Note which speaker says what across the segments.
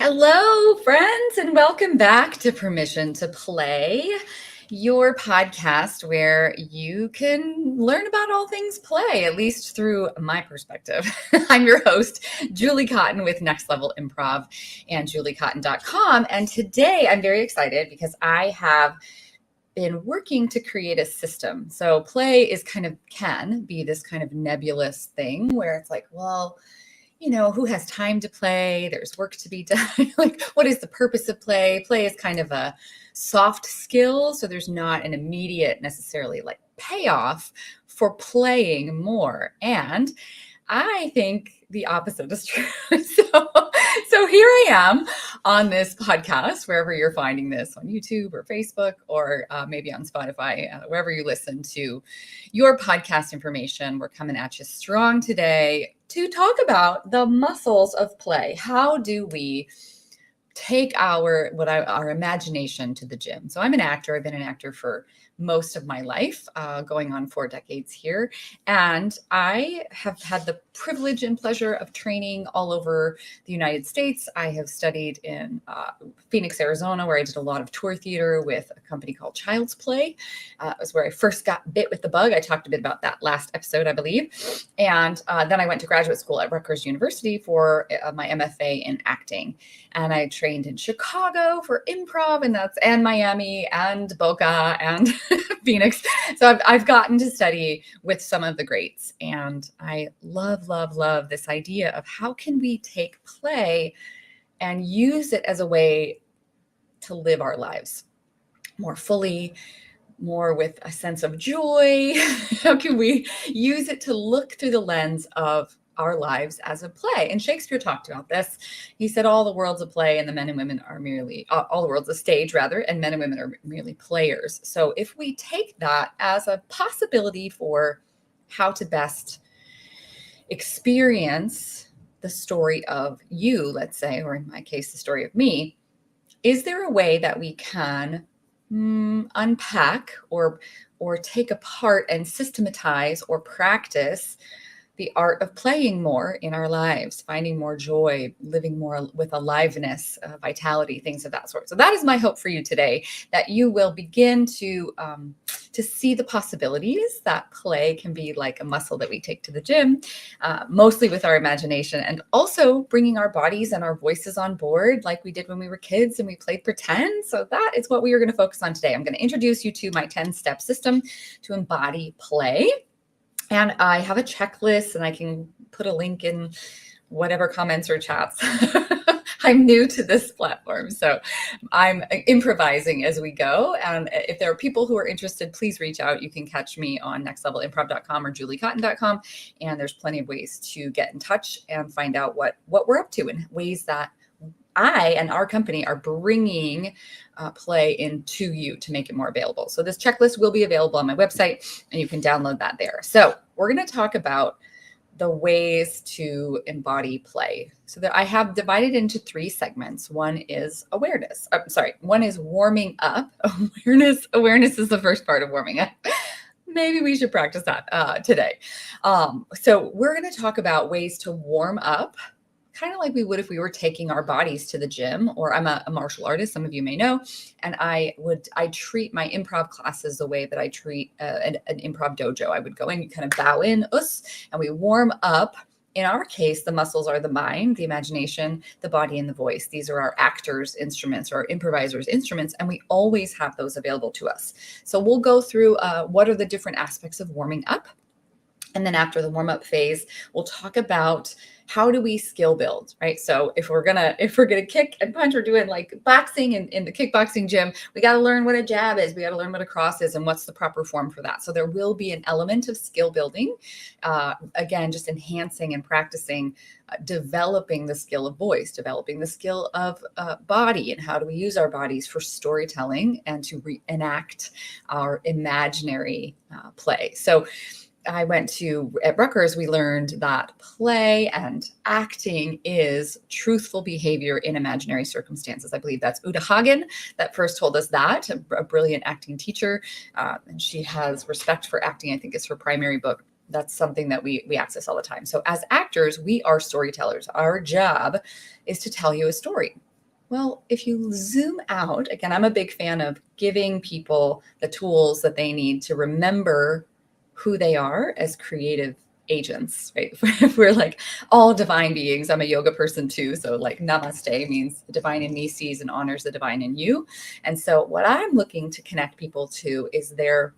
Speaker 1: Hello, friends, and welcome back to Permission to Play, your podcast where you can learn about all things play, at least through my perspective. I'm your host, Julie Cotton with Next Level Improv and juliecotton.com. And today I'm very excited because I have been working to create a system. So play can be this kind of nebulous thing where it's like, well, who has time to play? There's work to be done. Like, what is the purpose of play? Play is kind of a soft skill. So there's not an immediate necessarily like payoff for playing more. And I think the opposite is true. So here I am on this podcast, wherever you're finding this on YouTube or Facebook or maybe on Spotify, wherever you listen to your podcast information. We're coming at you strong today to talk about the muscles of play. How do we take our imagination to the gym? So I'm an actor. I've been an actor for most of my life, going on 4 decades here. And I have had the privilege and pleasure of training all over the United States. I have studied in Phoenix, Arizona, where I did a lot of tour theater with a company called Child's Play. It was where I first got bit with the bug. I talked a bit about that last episode, I believe. And then I went to graduate school at Rutgers University for my MFA in acting. And I trained in Chicago for improv, and Miami and Boca and Phoenix. So I've gotten to study with some of the greats, and I love this idea of how can we take play and use it as a way to live our lives more fully, more with a sense of joy. How can we use it to look through the lens of our lives as a play? And Shakespeare talked about this. He said, all the world's a play and the men and women are merely, all the world's a stage rather, and men and women are merely players. So if we take that as a possibility for how to best experience the story of you, let's say, or in my case, the story of me, is there a way that we can unpack or take apart and systematize or practice the art of playing more in our lives, finding more joy, living more with aliveness, vitality, things of that sort. So that is my hope for you today, that you will begin to see the possibilities that play can be like a muscle that we take to the gym, mostly with our imagination, and also bringing our bodies and our voices on board like we did when we were kids and we played pretend. So that is what we are going to focus on today. I'm going to introduce you to my 10-step system to embody play. And I have a checklist, and I can put a link in whatever comments or chats. I'm new to this platform, so I'm improvising as we go. And if there are people who are interested, please reach out. You can catch me on nextlevelimprov.com or juliecotton.com. And there's plenty of ways to get in touch and find out what we're up to and ways that I and our company are bringing play into you to make it more available. So this checklist will be available on my website, and you can download that there. So we're going to talk about the ways to embody play. So that I have divided into 3 segments. One is awareness. One is warming up. Awareness is the first part of warming up. Maybe we should practice that today. So we're going to talk about ways to warm up, kind of like we would if we were taking our bodies to the gym. Or I'm a martial artist, some of you may know, and I treat my improv classes the way that I treat an improv dojo. I would go in, you kind of bow in, and we warm up. In our case, the muscles are the mind, the imagination, the body, and the voice. These are our actors' instruments or our improvisers' instruments, and we always have those available to us. So we'll go through what are the different aspects of warming up. And then after the warm-up phase, we'll talk about how do we skill build, right? So if we're gonna kick and punch, we're doing like boxing in the kickboxing gym, we got to learn what a jab is, we got to learn what a cross is, and what's the proper form for that. So there will be an element of skill building, again, just enhancing and practicing, developing the skill of voice, developing the skill of body, and how do we use our bodies for storytelling and to reenact our imaginary play. So at Rutgers, we learned that play and acting is truthful behavior in imaginary circumstances. I believe that's Uta Hagen that first told us that, a brilliant acting teacher. And she has Respect for Acting, I think is her primary book. That's something that we access all the time. So as actors, we are storytellers. Our job is to tell you a story. Well, if you zoom out, again, I'm a big fan of giving people the tools that they need to remember who they are as creative agents, right? If we're like all divine beings, I'm a yoga person too. So, like, namaste means the divine in me sees and honors the divine in you. And so, what I'm looking to connect people to is their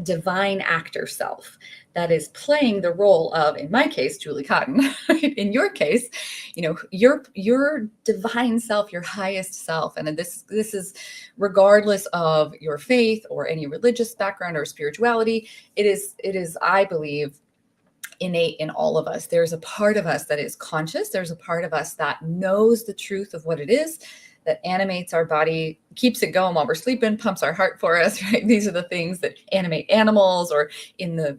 Speaker 1: divine actor self that is playing the role of, in my case, Julie Cotton. In your case, your divine self, your highest self. And this is regardless of your faith or any religious background or spirituality. It is, I believe, innate in all of us. There's a part of us that is conscious. There's a part of us that knows the truth of what it is, that animates our body, keeps it going while we're sleeping, pumps our heart for us, right? These are the things that animate animals, or in the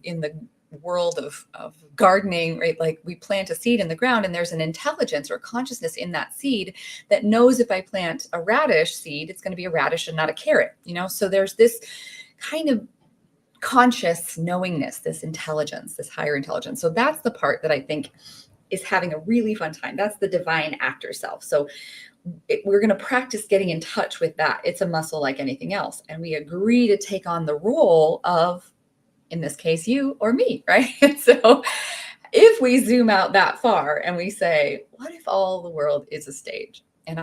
Speaker 1: world of gardening, right? Like, we plant a seed in the ground and there's an intelligence or consciousness in that seed that knows if I plant a radish seed, it's going to be a radish and not a carrot, So there's this kind of conscious knowingness, this intelligence, this higher intelligence. So that's the part that I think is having a really fun time. That's the divine actor self. So we're going to practice getting in touch with that. It's a muscle like anything else. And we agree to take on the role of, in this case, you or me, right? So if we zoom out that far and we say, what if all the world is a stage? And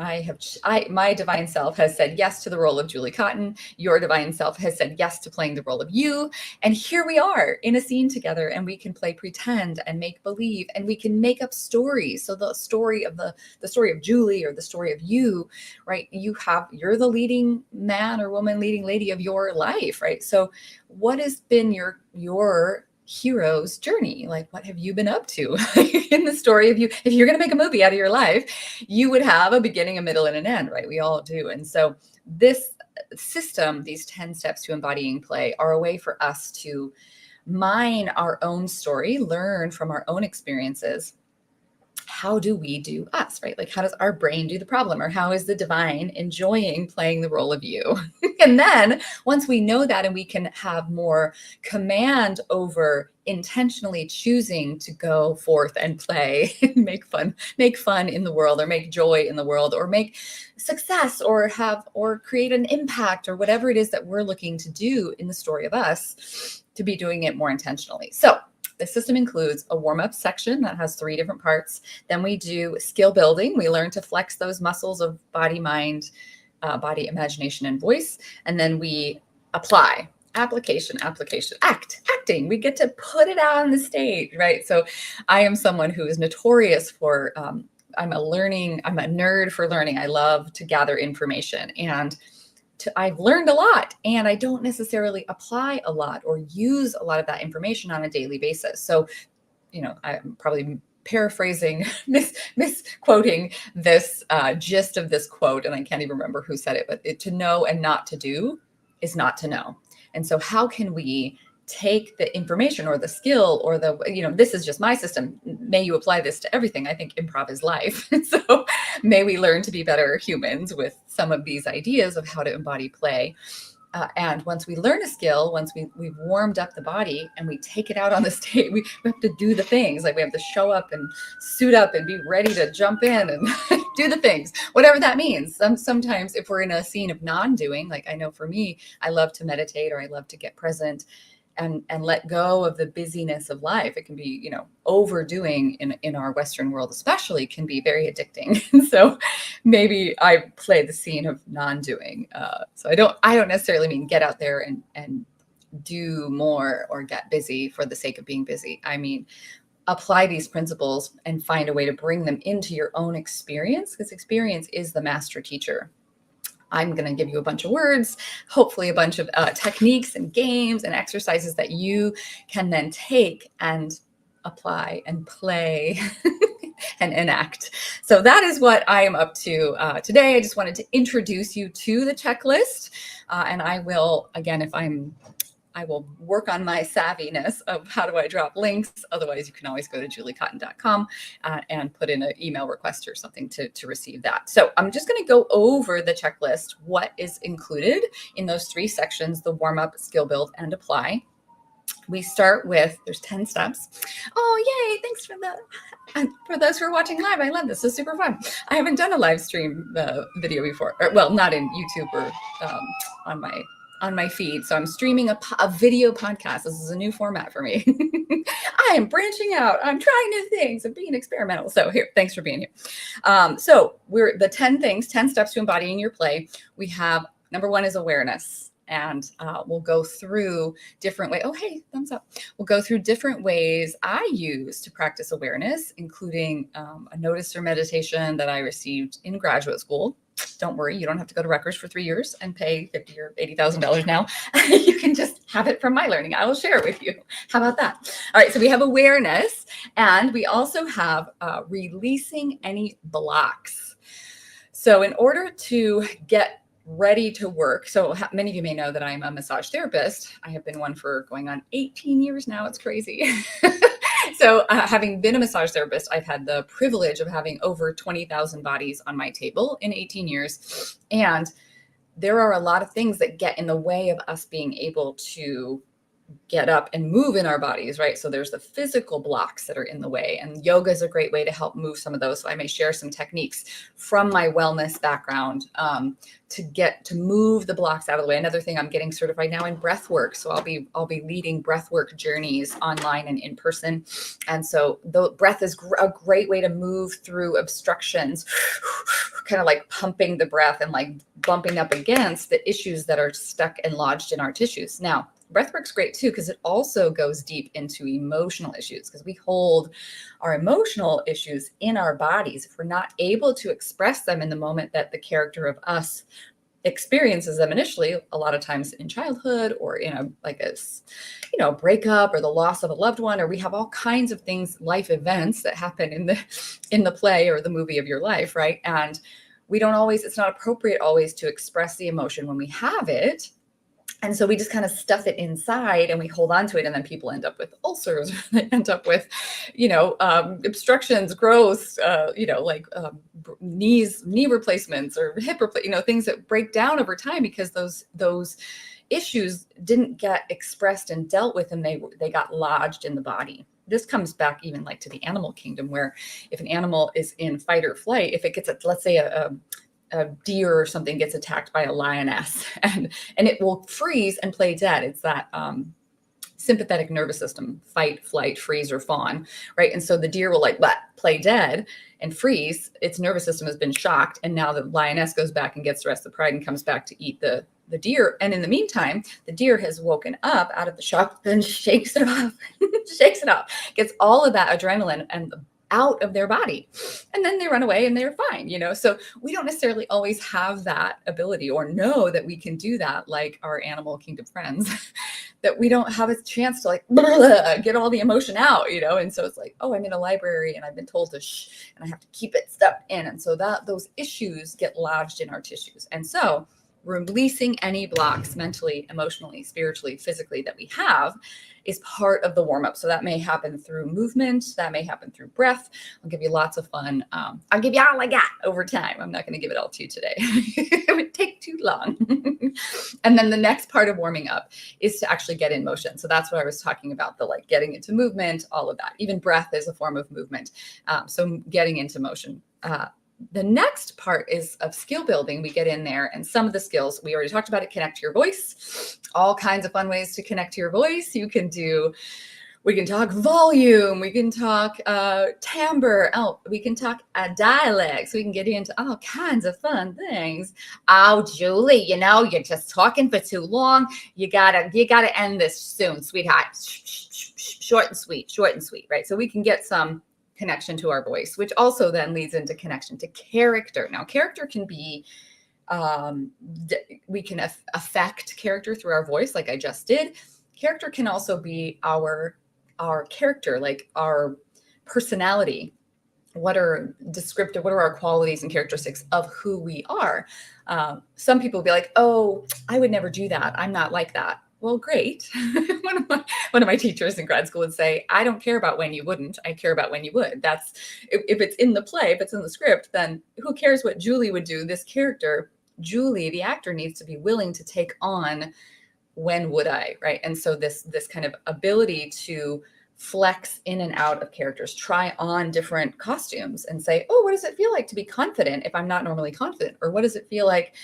Speaker 1: my divine self has said yes to the role of Julie Cotton. Your divine self has said yes to playing the role of you. And here we are in a scene together, and we can play pretend and make believe, and we can make up stories. So the story of the story of Julie, or the story of you, right? You're the leading man or woman, leading lady of your life, right? So what has been your hero's journey? Like, what have you been up to in the story of you? If you're going to make a movie out of your life, you would have a beginning, a middle, and an end, right? We all do. And so this system, these 10 steps to embodying play, are a way for us to mine our own story, learn from our own experiences. How do we do us, right? Like, how does our brain do the problem? Or how is the divine enjoying playing the role of you? And then once we know that, and we can have more command over intentionally choosing to go forth and play and make fun in the world, or make joy in the world, or make success, or create an impact, or whatever it is that we're looking to do in the story of us, to be doing it more intentionally. So the system includes a warm-up section that has 3 different parts. Then we do skill building. We learn to flex those muscles of body, mind, body, imagination, and voice. And then we apply. Application, acting. We get to put it out on the stage, right? So I am someone who is notorious for, I'm a nerd for learning. I love to gather information, and I've learned a lot, and I don't necessarily apply a lot or use a lot of that information on a daily basis. So, I'm probably paraphrasing, misquoting this gist of this quote, and I can't even remember who said it, but to know and not to do is not to know. And so how can we take the information or the skill or this is just my system. May you apply this to everything. I think improv is life. So may we learn to be better humans with some of these ideas of how to embody play. And once we learn a skill, once we've warmed up the body and we take it out on the stage, we have to do the things. Like, we have to show up and suit up and be ready to jump in and do the things, whatever that means. Sometimes if we're in a scene of non-doing, like, I know for me, I love to meditate, or I love to get present and let go of the busyness of life. It can be, overdoing in our Western world, especially, can be very addicting. So maybe I play the scene of non-doing. So I don't necessarily mean get out there and do more or get busy for the sake of being busy. I mean, apply these principles and find a way to bring them into your own experience, because experience is the master teacher. I'm going to give you a bunch of words, hopefully a bunch of techniques and games and exercises that you can then take and apply and play and enact. So that is what I am up to today. I just wanted to introduce you to the checklist. And I will, again, I will work on my savviness of how do I drop links. Otherwise, you can always go to juliecotton.com and put in an email request or something to receive that. So I'm just going to go over the checklist, what is included in those 3 sections, the warm up, skill build, and apply. We start with, there's 10 steps. Oh, yay. Thanks for those who are watching live. I love this. This is super fun. I haven't done a live stream video before, well, not in YouTube or on my feed. So I'm streaming a video podcast. This is a new format for me. I am branching out. I'm trying new things. I'm being experimental. So here, thanks for being here. So we're the 10 steps to embodying your play. We have, number one is awareness. And we'll go through different ways. Oh, hey, thumbs up. We'll go through different ways I use to practice awareness, including a notice or meditation that I received in graduate school. Don't worry, you don't have to go to Rutgers for 3 years and pay $50,000 or $80,000 now. You can just have it from my learning. I will share it with you. How about that? All right, so we have awareness, and we also have releasing any blocks. So in order to get ready to work. So many of you may know that I'm a massage therapist. I have been one for going on 18 years now. It's crazy. So having been a massage therapist, I've had the privilege of having over 20,000 bodies on my table in 18 years. And there are a lot of things that get in the way of us being able to get up and move in our bodies, right? So there's the physical blocks that are in the way, and yoga is a great way to help move some of those. So I may share some techniques from my wellness background to move the blocks out of the way. Another thing, I'm getting certified now in breath work. So I'll be leading breath work journeys online and in person. And so the breath is a great way to move through obstructions, kind of like pumping the breath and like bumping up against the issues that are stuck and lodged in our tissues. Now, breathwork's great too, because it also goes deep into emotional issues, because we hold our emotional issues in our bodies. If we're not able to express them in the moment that the character of us experiences them initially, a lot of times in childhood or in a breakup or the loss of a loved one, or we have all kinds of things, life events that happen in the play or the movie of your life, right? And it's not appropriate always to express the emotion when we have it. And so we just kind of stuff it inside and we hold on to it. And then people end up with ulcers, they end up with, obstructions, growths, knee replacements or hip replacements, things that break down over time because those issues didn't get expressed and dealt with, and they got lodged in the body. This comes back even like to the animal kingdom, where if an animal is in fight or flight, if it gets let's say a deer or something gets attacked by a lioness, and it will freeze and play dead. It's that sympathetic nervous system, fight, flight, freeze, or fawn, right? And so the deer will play dead and freeze. Its nervous system has been shocked, and now the lioness goes back and gets the rest of the pride and comes back to eat the deer. And in the meantime, the deer has woken up out of the shock and shakes it off, gets all of that adrenaline and out of their body, and then they run away and they're fine, So we don't necessarily always have that ability or know that we can do that, like our animal kingdom friends, that we don't have a chance to get all the emotion out, And so it's like, oh, I'm in a library and I've been told to shh, and I have to keep it stuffed in. And so those issues get lodged in our tissues. And so releasing any blocks mentally, emotionally, spiritually, physically that we have is part of the warm-up. So that may happen through movement, that may happen through breath. I'll give you lots of fun. I'll give you all I got over time. I'm not going to give it all to you today. It would take too long. And then the next part of warming up is to actually get in motion. So that's what I was talking about, the getting into movement, all of that. Even breath is a form of movement. So getting into motion. The next part is of skill building. We get in there, and some of the skills we already talked about it. Connect to your voice. All kinds of fun ways to connect to your voice. We can talk volume. We can talk timbre. We can talk dialects. We can get into all kinds of fun things. Oh, Julie, you're just talking for too long. You gotta end this soon, sweetheart. Short and sweet, right? So we can get some connection to our voice, which also then leads into connection to character. Now, character can be, we can affect character through our voice, like I just did. Character can also be our character, like our personality. What are our qualities and characteristics of who we are? Some people will be like, oh, I would never do that. I'm not like that. Well, great. One of my teachers in grad school would say, I don't care about when you wouldn't. I care about when you would. That's if it's in the play, if it's in the script, then who cares what Julie would do? This character, Julie, the actor, needs to be willing to take on when would I, right? And so this kind of ability to flex in and out of characters, try on different costumes and say, oh, what does it feel like to be confident if I'm not normally confident? Or what does it feel like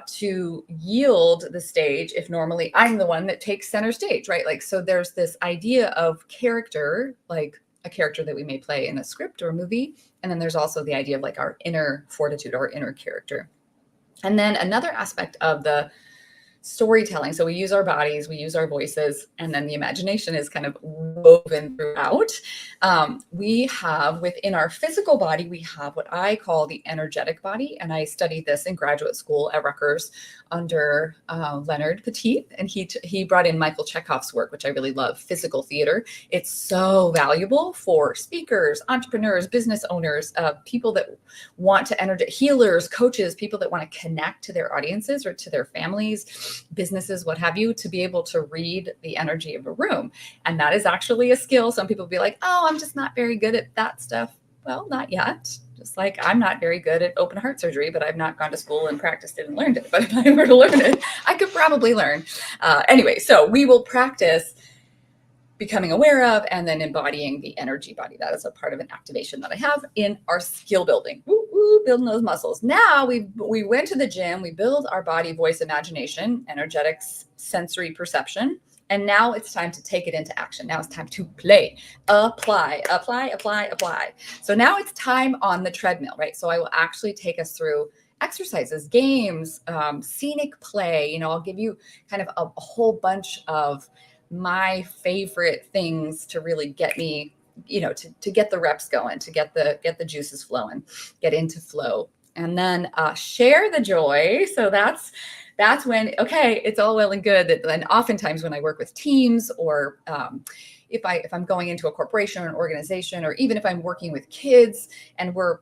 Speaker 1: to yield the stage if normally I'm the one that takes center stage, right? Like, so there's this idea of character, like a character that we may play in a script or a movie. And then there's also the idea of like our inner fortitude or inner character. And then another aspect of the storytelling. So we use our bodies, we use our voices, and then the imagination is kind of woven throughout. We have within our physical body, we have what I call the energetic body. And I studied this in graduate school at Rutgers under Leonard Petit. And he brought in Michael Chekhov's work, which I really love, physical theater. It's so valuable for speakers, entrepreneurs, business owners, people that want to energize, healers, coaches, people that want to connect to their audiences or to their families, businesses, what have you, to be able to read the energy of a room. And that is actually a skill. Some people be like, oh, I'm just not very good at that stuff. Well, not yet. Just like I'm not very good at open heart surgery, but I've not gone to school and practiced it and learned it. But if I were to learn it, I could probably learn. Anyway, so we will practice becoming aware of and then embodying the energy body. That is a part of an activation that I have in our skill building. Building those muscles. Now we went to the gym, we build our body, voice, imagination, energetics, sensory perception. And now it's time to take it into action. Now it's time to play, apply. So now it's time on the treadmill, right? So I will actually take us through exercises, games, scenic play. I'll give you kind of a whole bunch of my favorite things to really get me, to get the reps going, to get the juices flowing, get into flow. And then share the joy. So that's when, okay, it's all well and good that then oftentimes when I work with teams or if I'm going into a corporation or an organization, or even if I'm working with kids and we're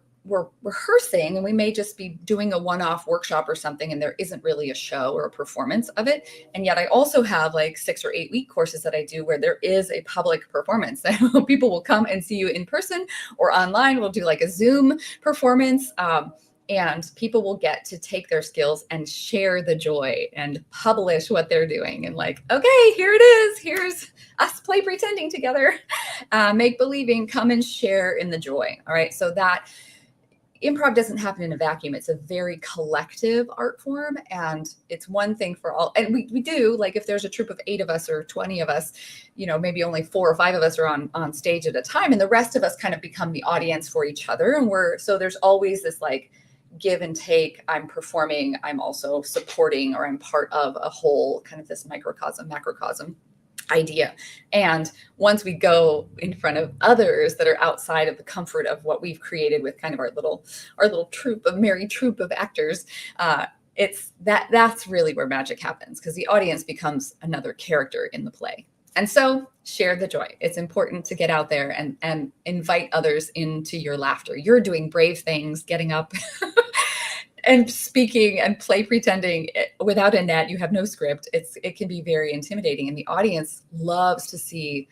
Speaker 1: rehearsing and we may just be doing a one-off workshop or something and there isn't really a show or a performance of it. And yet I also have like 6 or 8 week courses that I do where there is a public performance. People will come and see you in person or online. We'll do like a Zoom performance. And people will get to take their skills and share the joy and publish what they're doing. And like, okay, here it is. Here's us play pretending together, make believing, come and share in the joy. All right. So that improv doesn't happen in a vacuum. It's a very collective art form. And it's one thing for all. And we do, like if there's a troop of 8 of us or 20 of us, maybe only 4 or 5 of us are on stage at a time. And the rest of us kind of become the audience for each other. And so there's always this like give and take. I'm performing, I'm also supporting, or I'm part of a whole kind of this microcosm, macrocosm idea. And once we go in front of others that are outside of the comfort of what we've created with kind of our little merry troop of actors, that's really where magic happens, because the audience becomes another character in the play. And so share the joy. It's important to get out there and invite others into your laughter. You're doing brave things, getting up and speaking and play pretending without a net. You have no script. It can be very intimidating. And the audience loves to see,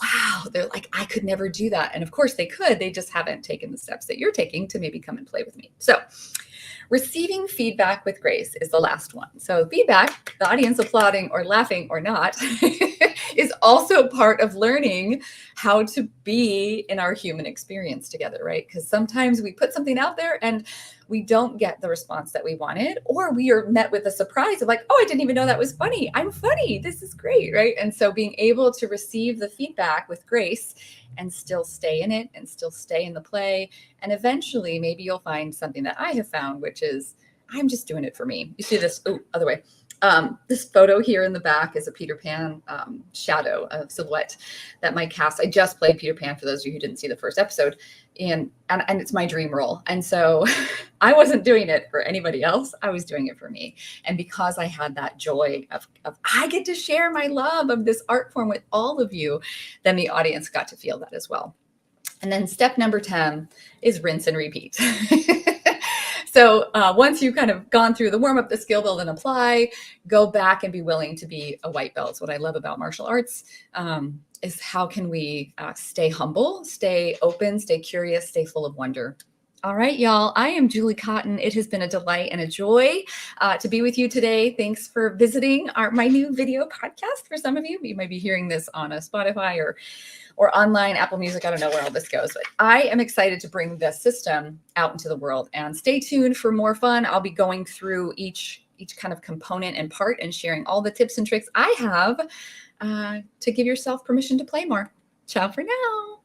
Speaker 1: wow, they're like, I could never do that. And of course they could. They just haven't taken the steps that you're taking to maybe come and play with me. So receiving feedback with grace is the last one. So feedback, the audience applauding or laughing or not, is also part of learning how to be in our human experience together, right? Because sometimes we put something out there and we don't get the response that we wanted, or we are met with a surprise of like, oh, I didn't even know that was funny. I'm funny. This is great, right? And so being able to receive the feedback with grace and still stay in it and still stay in the play. And eventually maybe you'll find something that I have found, which is I'm just doing it for me. You see this, other way. This photo here in the back is a Peter Pan shadow of silhouette that my cast, I just played Peter Pan for those of you who didn't see the first episode, and it's my dream role. And so I wasn't doing it for anybody else. I was doing it for me. And because I had that joy of I get to share my love of this art form with all of you, then the audience got to feel that as well. And then step number 10 is rinse and repeat. So once you've kind of gone through the warm up, the skill build and apply, go back and be willing to be a white belt. What I love about martial arts is how can we stay humble, stay open, stay curious, stay full of wonder. All right, y'all. I am Julie Cotton. It has been a delight and a joy to be with you today. Thanks for visiting my new video podcast. For some of you, you might be hearing this on a Spotify or online Apple Music. I don't know where all this goes, but I am excited to bring this system out into the world. And stay tuned for more fun. I'll be going through each kind of component and part and sharing all the tips and tricks I have to give yourself permission to play more. Ciao for now.